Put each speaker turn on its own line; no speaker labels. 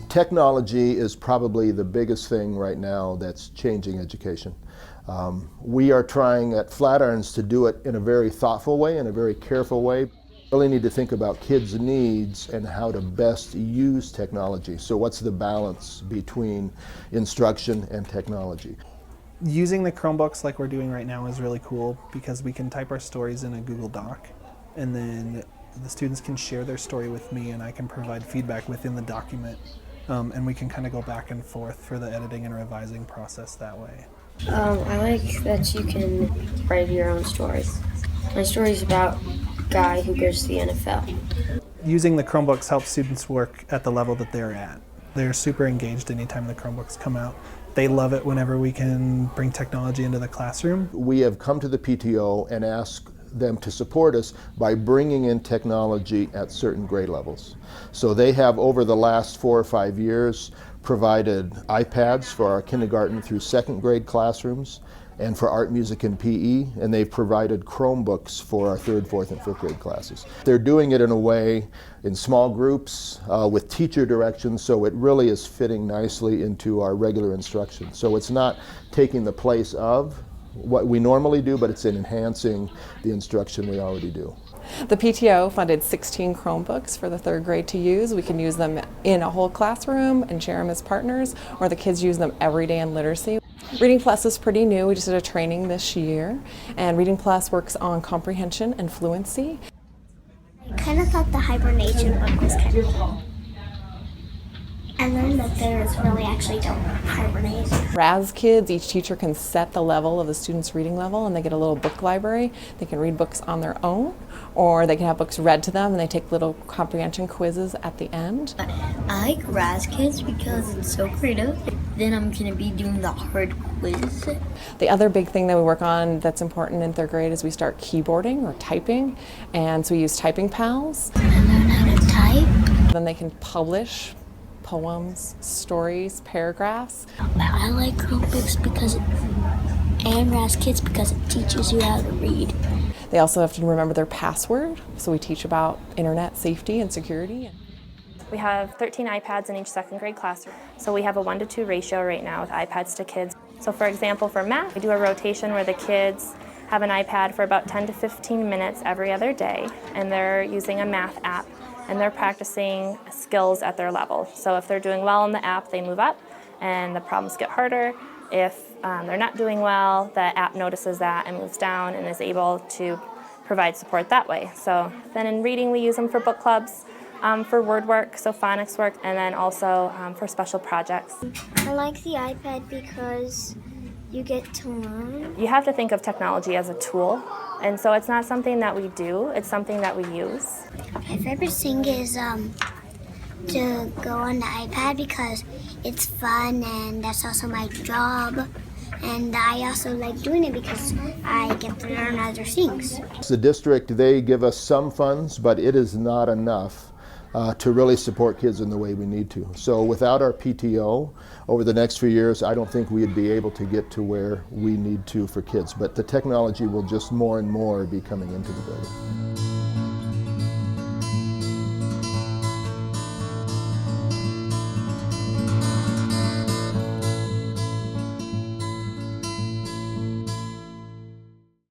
Technology is probably the biggest thing right now that's changing education. We are trying at Flatirons to do it in a very thoughtful way, in a very careful way. We really need to think about kids' needs and how to best use technology. So what's the balance between instruction and technology?
Using the Chromebooks like we're doing right now is really cool because we can type our stories in a Google Doc, and then the students can share their story with me and I can provide feedback within the document, and we can kind of go back and forth for the editing and revising process that way.
I like that you can write your own stories. My story is about a guy who goes to the NFL.
Using the Chromebooks helps students work at the level that they're at. They're super engaged anytime the Chromebooks come out. They love it whenever we can bring technology into the classroom.
We have come to the PTO and asked them to support us by bringing in technology at certain grade levels. So they have, over the last 4 or 5 years, provided iPads for our kindergarten through second grade classrooms and for art, music, and PE, and they've provided Chromebooks for our 3rd, 4th, and 5th grade classes. They're doing it in a way in small groups with teacher direction, so it really is fitting nicely into our regular instruction. So it's not taking the place of what we normally do, but it's enhancing the instruction we already do.
The PTO funded 16 Chromebooks for the 3rd grade to use. We can use them in a whole classroom and share them as partners, or the kids use them every day in literacy. Reading Plus is pretty new. We just did a training this year, and Reading Plus works on comprehension and fluency.
I kind of thought the hibernation book was kind of cool. I learned that bears really actually don't hibernate.
RAS kids, each teacher can set the level of the student's reading level, and they get a little book library. They can read books on their own, or they can have books read to them, and they take little comprehension quizzes at the end.
I like RAS kids because it's so creative. Then I'm going to be doing the hard quiz.
The other big thing that we work on that's important in 3rd grade is we start keyboarding or typing, and so we use Typing Pals.
I learned how to type.
Then they can publish poems, stories, paragraphs.
I like Chromebooks and RAS Kids because it teaches you how to read.
They also have to remember their password, so we teach about internet safety and security.
We have 13 iPads in each 2nd grade classroom. So we have a 1-to-2 ratio right now with iPads to kids. So for example, for math, we do a rotation where the kids have an iPad for about 10 to 15 minutes every other day, and they're using a math app, and they're practicing skills at their level. So if they're doing well in the app, they move up, and the problems get harder. If they're not doing well, the app notices that and moves down and is able to provide support that way. So then in reading, we use them for book clubs, for word work, so phonics work, and then also for special projects.
I like the iPad because you get to learn.
You have to think of technology as a tool, and so it's not something that we do, it's something that we use.
My favorite thing is to go on the iPad because it's fun and that's also my job. And I also like doing it because I get to learn other things.
The district, they give us some funds, but it is not enough to really support kids in the way we need to. So without our PTO, over the next few years, I don't think we'd be able to get to where we need to for kids. But the technology will just more and more be coming into the building.